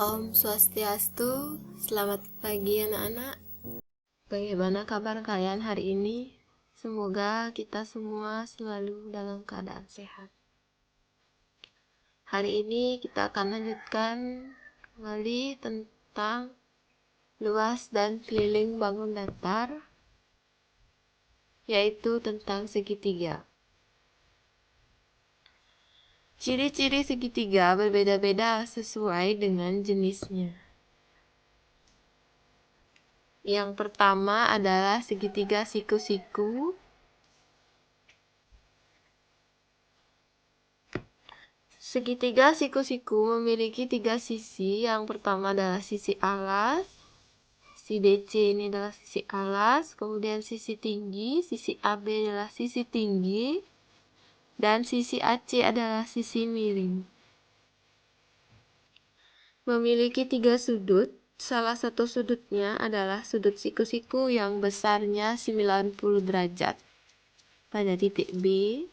Om Swastiastu, selamat pagi anak-anak. Bagaimana kabar kalian hari ini? Semoga kita semua selalu dalam keadaan sehat. Hari ini kita akan lanjutkan kembali tentang luas dan keliling bangun datar, yaitu tentang segitiga. Ciri-ciri segitiga berbeda-beda sesuai dengan jenisnya. Yang pertama adalah segitiga siku-siku. Segitiga siku-siku memiliki 3 sisi. Yang pertama adalah sisi alas. Sisi DC ini adalah sisi alas. Kemudian sisi tinggi. Sisi AB adalah sisi tinggi. Dan sisi AC adalah sisi miring. Memiliki 3 sudut. Salah satu sudutnya adalah sudut siku-siku yang besarnya 90 derajat. Pada titik B,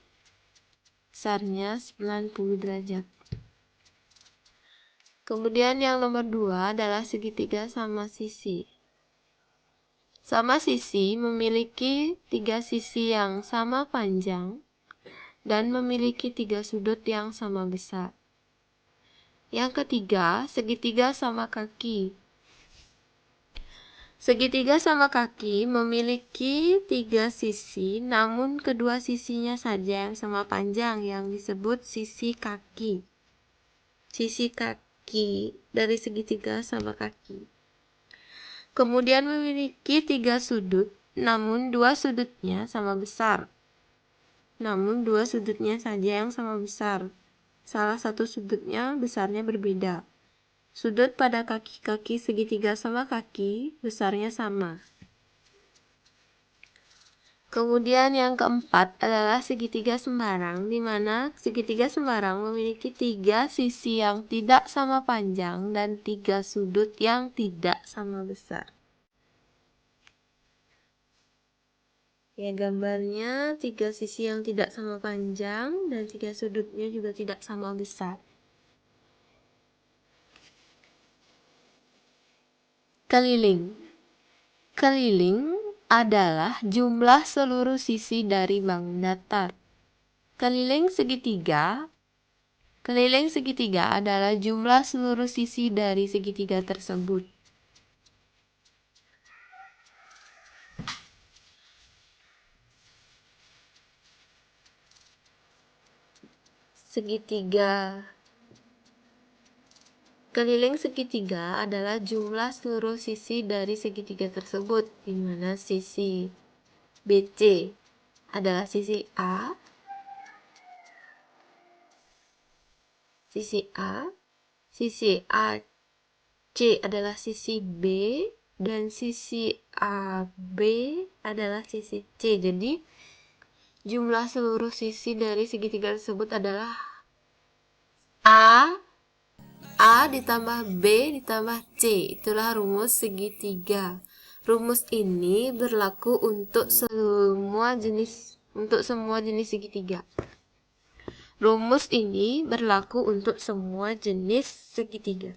besarnya 90 derajat. Kemudian yang nomor 2 adalah segitiga sama sisi. Sama sisi memiliki 3 sisi yang sama panjang dan memiliki 3 sudut yang sama besar. Yang ketiga, segitiga sama kaki. Segitiga sama kaki memiliki 3 sisi, namun kedua sisinya saja yang sama panjang yang disebut sisi kaki. Sisi kaki dari segitiga sama kaki. Kemudian memiliki 3 sudut, namun 2 sudutnya sama besar. Namun 2 sudutnya saja yang sama besar. Salah satu sudutnya besarnya berbeda. Sudut pada kaki-kaki segitiga sama kaki besarnya sama. Kemudian yang keempat adalah segitiga sembarang, di mana segitiga sembarang memiliki 3 sisi yang tidak sama panjang dan 3 sudut yang tidak sama besar. Ya, gambarnya 3 sisi yang tidak sama panjang dan 3 sudutnya juga tidak sama besar. Keliling. Keliling adalah jumlah seluruh sisi dari bangun datar. Keliling segitiga adalah jumlah seluruh sisi dari segitiga tersebut. Keliling segitiga adalah jumlah seluruh sisi dari segitiga tersebut, di mana sisi BC adalah sisi A, sisi AC adalah sisi B, dan sisi AB adalah sisi C. Jadi, jumlah seluruh sisi dari segitiga tersebut adalah A ditambah B ditambah C. Itulah rumus segitiga. Rumus ini berlaku untuk semua jenis segitiga. Rumus ini berlaku untuk semua jenis segitiga.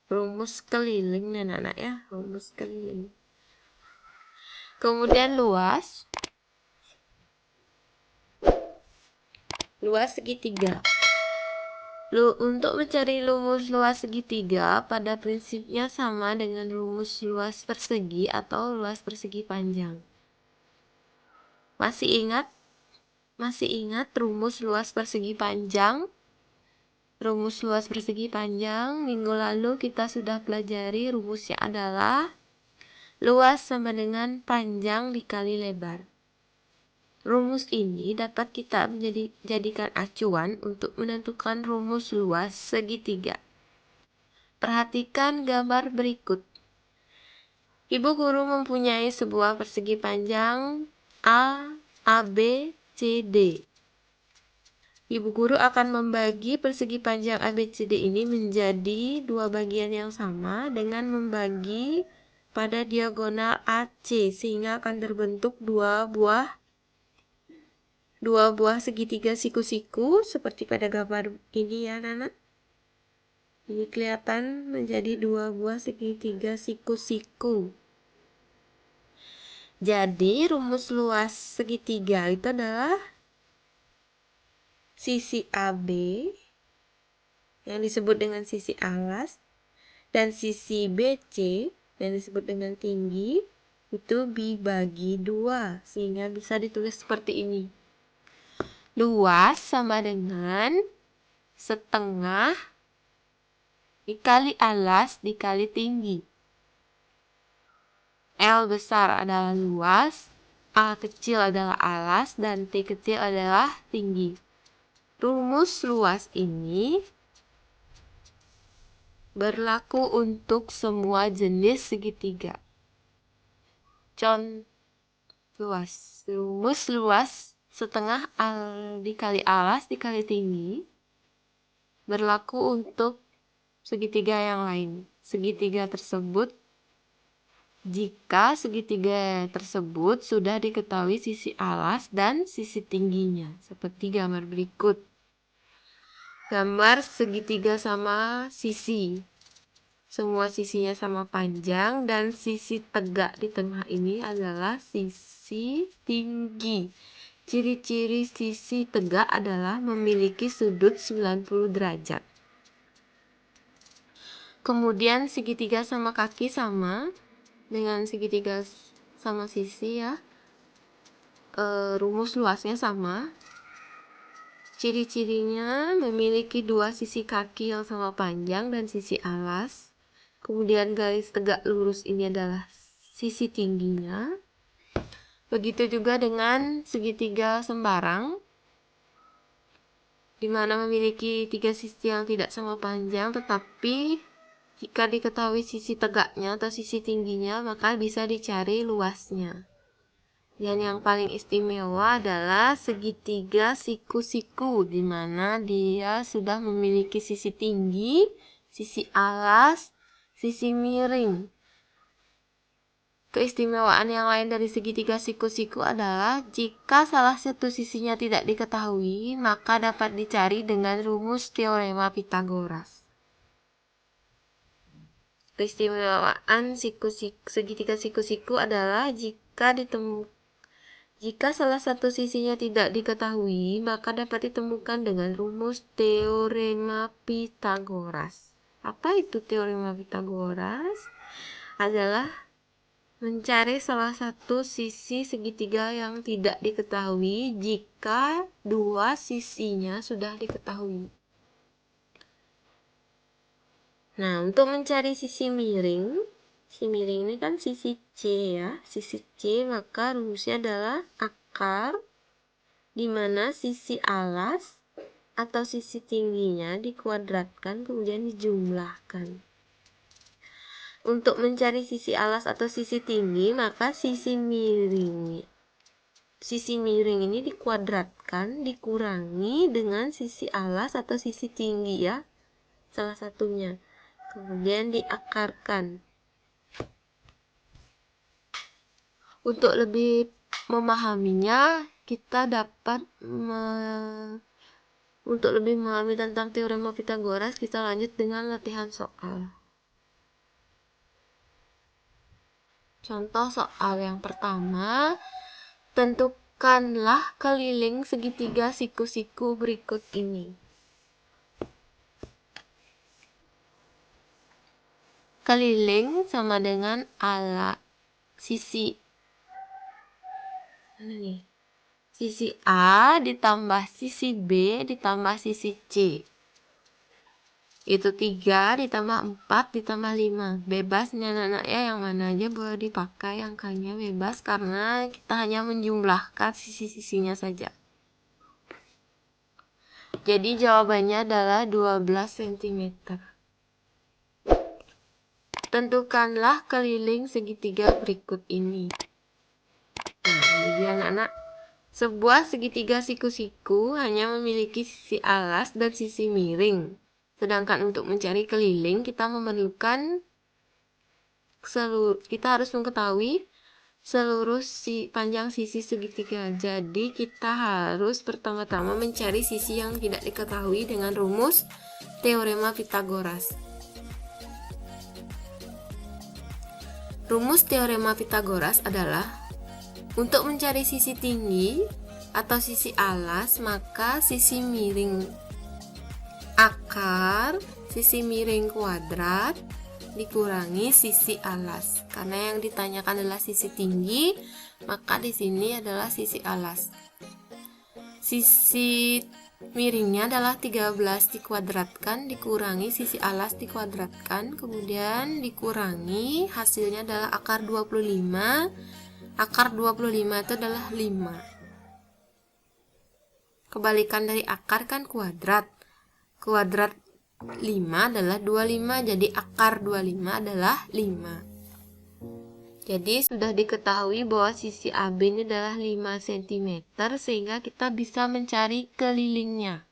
Rumus keliling anak-anak ya, rumus keliling. Kemudian luas segitiga. Untuk mencari rumus luas segitiga pada prinsipnya sama dengan rumus luas persegi atau luas persegi panjang. Masih ingat rumus luas persegi panjang? Rumus luas persegi panjang minggu lalu kita sudah pelajari. Rumusnya adalah luas sama dengan panjang dikali lebar. Rumus ini dapat kita jadikan acuan untuk menentukan rumus luas segitiga. Perhatikan gambar berikut. Ibu guru mempunyai sebuah persegi panjang A, AB, CD. Ibu guru akan membagi persegi panjang ABCD ini menjadi 2 bagian yang sama dengan membagi pada diagonal AC, sehingga akan terbentuk 2 buah dua buah segitiga siku-siku seperti pada gambar ini ya anak-anak. Ini kelihatan menjadi dua buah segitiga siku-siku. Jadi rumus luas segitiga itu adalah sisi AB yang disebut dengan sisi alas dan sisi BC yang disebut dengan tinggi itu dibagi 2 sehingga bisa ditulis seperti ini. Luas sama dengan setengah dikali alas dikali tinggi. L besar adalah luas, A kecil adalah alas, dan T kecil adalah tinggi. Rumus luas ini berlaku untuk semua jenis segitiga. Luas. Rumus luas setengah dikali alas dikali tinggi berlaku untuk segitiga yang lain. Jika segitiga tersebut sudah diketahui sisi alas dan sisi tingginya, seperti gambar berikut. Gambar segitiga sama sisi. Semua sisinya sama panjang dan sisi tegak di tengah ini adalah sisi tinggi. Ciri-ciri sisi tegak adalah memiliki sudut 90 derajat. Kemudian segitiga sama kaki sama dengan segitiga sama sisi ya. Rumus luasnya sama. Ciri-cirinya memiliki dua sisi kaki yang sama panjang dan sisi alas. Kemudian garis tegak lurus ini adalah sisi tingginya. Begitu juga dengan segitiga sembarang, di mana memiliki tiga sisi yang tidak sama panjang, tetapi jika diketahui sisi tegaknya atau sisi tingginya, maka bisa dicari luasnya. Dan yang paling istimewa adalah segitiga siku-siku, di mana dia sudah memiliki sisi tinggi, sisi alas, sisi miring. Keistimewaan yang lain dari segitiga siku-siku adalah jika salah satu sisinya tidak diketahui, maka dapat dicari dengan rumus teorema Pythagoras. Keistimewaan segitiga siku-siku adalah jika salah satu sisinya tidak diketahui, maka dapat ditemukan dengan rumus teorema Pythagoras. Apa itu teorema Pythagoras? Adalah mencari salah satu sisi segitiga yang tidak diketahui jika dua sisinya sudah diketahui. Nah, untuk mencari sisi miring ini kan sisi C ya, sisi C, maka rumusnya adalah akar di mana sisi alas atau sisi tingginya dikuadratkan kemudian dijumlahkan. Untuk mencari sisi alas atau sisi tinggi, maka sisi miring ini dikuadratkan dikurangi dengan sisi alas atau sisi tinggi ya, salah satunya. Kemudian diakarkan. Untuk lebih memahaminya, kita dapat untuk lebih memahami tentang teorema Pythagoras, kita lanjut dengan latihan soal. Contoh soal yang pertama, tentukanlah keliling segitiga siku-siku berikut ini. Keliling sama dengan sisi A ditambah sisi B ditambah sisi C. Itu 3 ditambah 4 ditambah 5. Bebas nih anak-anak ya, yang mana aja boleh dipakai, angkanya bebas karena kita hanya menjumlahkan sisi-sisinya saja. Jadi jawabannya adalah 12 cm. Tentukanlah keliling segitiga berikut ini. Nah, jadi anak-anak, sebuah segitiga siku-siku hanya memiliki sisi alas dan sisi miring. Sedangkan untuk mencari keliling, kita harus mengetahui seluruh panjang sisi segitiga. Jadi kita harus pertama-tama mencari sisi yang tidak diketahui dengan rumus teorema Pitagoras. Rumus teorema Pitagoras adalah untuk mencari sisi tinggi atau sisi alas, maka sisi miring akar, sisi miring kuadrat dikurangi sisi alas. Karena yang ditanyakan adalah sisi tinggi, maka di sini adalah sisi alas. Sisi miringnya adalah 13 dikuadratkan dikurangi sisi alas dikuadratkan, kemudian dikurangi, hasilnya adalah akar 25. Akar 25 itu adalah 5. Kebalikan dari akar kan kuadrat. Kuadrat 5 adalah 25, jadi akar 25 adalah 5. Jadi sudah diketahui bahwa sisi AB ini adalah 5 cm, sehingga kita bisa mencari kelilingnya.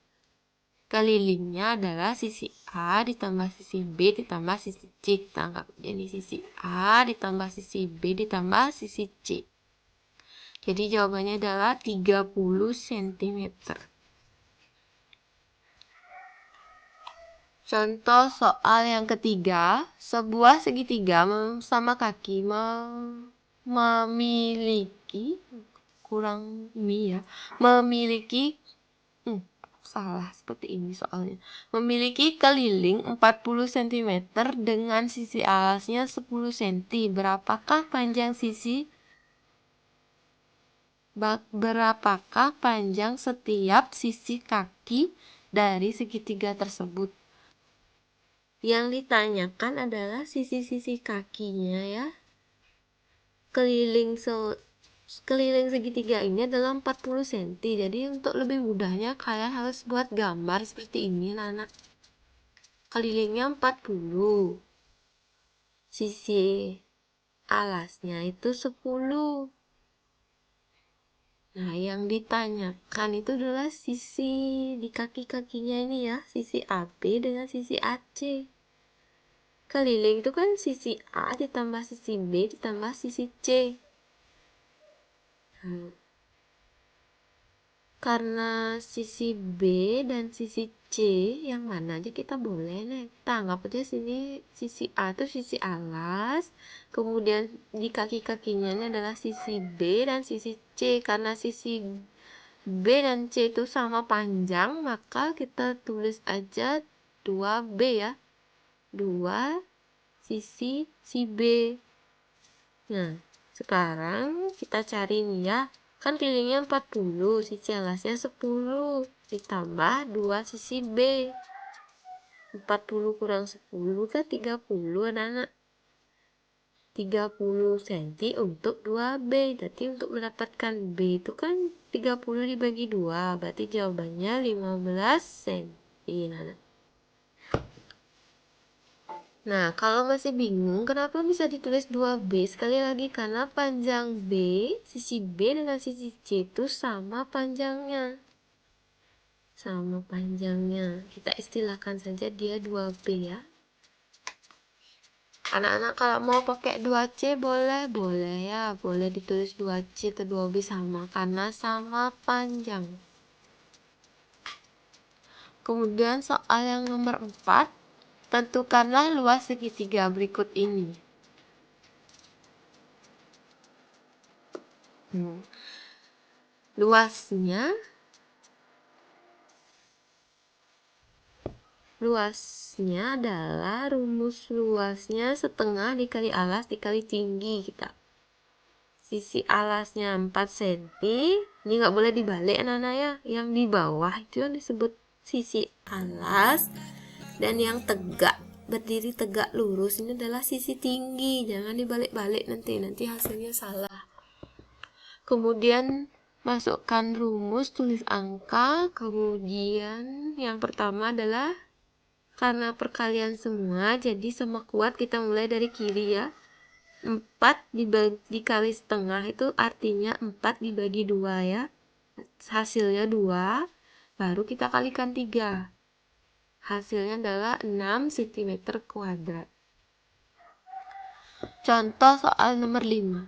Kelilingnya adalah sisi A ditambah sisi B ditambah sisi C. Kita anggap jadi sisi A ditambah sisi B ditambah sisi C. Jadi jawabannya adalah 30 cm. Contoh soal yang ketiga, sebuah segitiga sama kaki memiliki salah seperti ini soalnya. Memiliki keliling 40 cm dengan sisi alasnya 10 cm. Berapakah panjang setiap sisi kaki dari segitiga tersebut? Yang ditanyakan adalah sisi-sisi kakinya ya. Keliling segitiga ini adalah 40 cm. Jadi untuk lebih mudahnya kalian harus buat gambar seperti ini anak. Kelilingnya 40. Sisi alasnya itu 10. Nah, yang ditanyakan itu adalah sisi di kaki-kakinya ini ya, sisi AB dengan sisi AC. Keliling itu kan sisi A ditambah sisi B ditambah sisi C. Karena sisi B dan sisi C yang mana aja kita boleh nih. Kita anggap aja sini sisi A itu sisi alas, kemudian di kaki-kakinya ini adalah sisi B dan sisi C. Karena sisi B dan C itu sama panjang, maka kita tulis aja 2B ya. 2 sisi si B. Nah, sekarang kita cari nih ya. Kan kelilingnya 40, sisi alasnya 10, ditambah 2 sisi B. 40 kurang 10 kan 30 anak-anak. 30 cm untuk 2B. Jadi untuk mendapatkan B itu kan 30 dibagi 2. Berarti jawabannya 15 cm. Anak. Nah, kalau masih bingung kenapa bisa ditulis 2B? Sekali lagi karena panjang B, sisi B dengan sisi C itu sama panjangnya. Sama panjangnya. Kita istilahkan saja dia 2B ya. Anak-anak kalau mau pakai 2C boleh ya. Boleh ditulis 2C atau 2B sama karena sama panjang. Kemudian soal yang nomor 4. Tentukanlah luas segitiga berikut ini. Luasnya adalah rumus luasnya setengah dikali alas dikali tinggi kita. Sisi alasnya 4 cm. Ini nggak boleh dibalik anak-anak ya. Yang di bawah itu yang disebut sisi alas. Dan yang tegak, berdiri tegak lurus ini adalah sisi tinggi. Jangan dibalik-balik nanti hasilnya salah. Kemudian masukkan rumus, tulis angka. Kemudian yang pertama adalah karena perkalian semua, jadi sama kuat kita mulai dari kiri ya. 4 dikali setengah itu artinya 4 dibagi 2 ya. Hasilnya 2, baru kita kalikan 3. Hasilnya adalah 6 cm². Contoh soal nomor 5.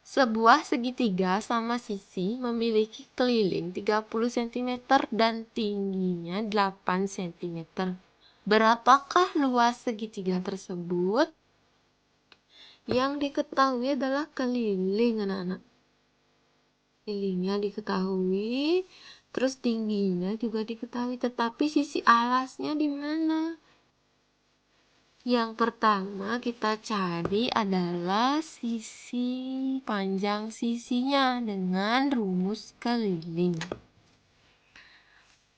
Sebuah segitiga sama sisi memiliki keliling 30 cm dan tingginya 8 cm. Berapakah luas segitiga tersebut? Yang diketahui adalah keliling, anak-anak. Kelilingnya diketahui, terus tingginya juga diketahui, tetapi sisi alasnya di mana? Yang pertama kita cari adalah sisi panjang sisinya dengan rumus keliling.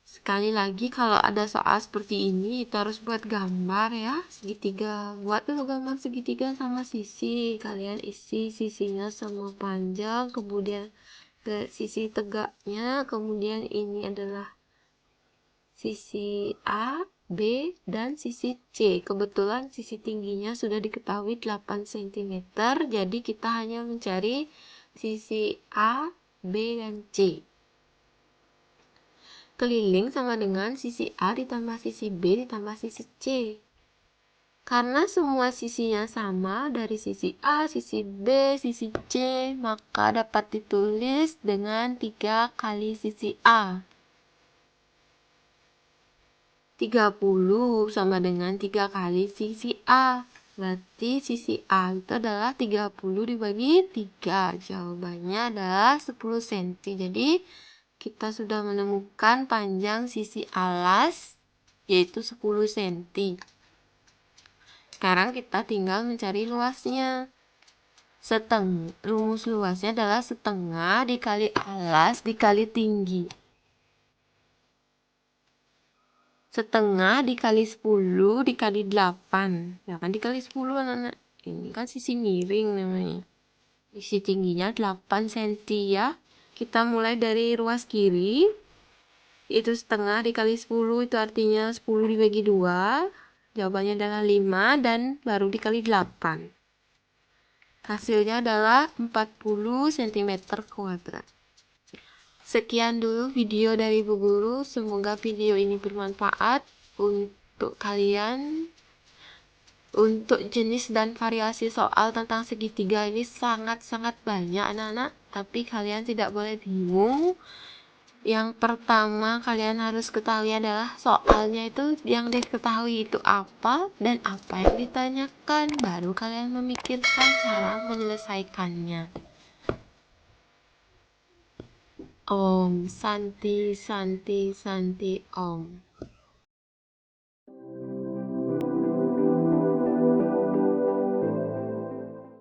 Sekali lagi, kalau ada soal seperti ini, kita harus buat gambar ya, segitiga. Buat dulu gambar segitiga sama sisi. Kalian isi sisinya sama panjang, kemudian ke sisi tegaknya, kemudian ini adalah sisi A, B, dan sisi C. Kebetulan sisi tingginya sudah diketahui 8 cm, jadi kita hanya mencari sisi A, B, dan C. Keliling sama dengan sisi A ditambah sisi B ditambah sisi C. Karena semua sisinya sama dari sisi A, sisi B, sisi C, maka dapat ditulis dengan 3 kali sisi A. 30 sama dengan 3 kali sisi A. Berarti sisi A itu adalah 30 dibagi 3. Jawabannya adalah 10 cm. Jadi kita sudah menemukan panjang sisi alas yaitu 10 cm. Sekarang kita tinggal mencari luasnya. Rumus luasnya adalah setengah dikali alas dikali tinggi. Setengah dikali 10 dikali 8. Ya kan dikali 10 anak-anak. Ini kan sisi miring namanya. Sisi tingginya 8 cm ya. Kita mulai dari ruas kiri. Itu setengah dikali 10 itu artinya 10 dibagi 2. Jawabannya adalah 5 dan baru dikali 8. Hasilnya adalah 40 cm kuadrat. Sekian dulu video dari Bu Guru. Semoga video ini bermanfaat untuk kalian. Untuk jenis dan variasi soal tentang segitiga ini sangat-sangat banyak anak-anak. Tapi kalian tidak boleh bingung. Yang pertama kalian harus ketahui adalah soalnya itu yang diketahui itu apa dan apa yang ditanyakan. Baru kalian memikirkan cara menyelesaikannya. Om Santi Santi Santi Om.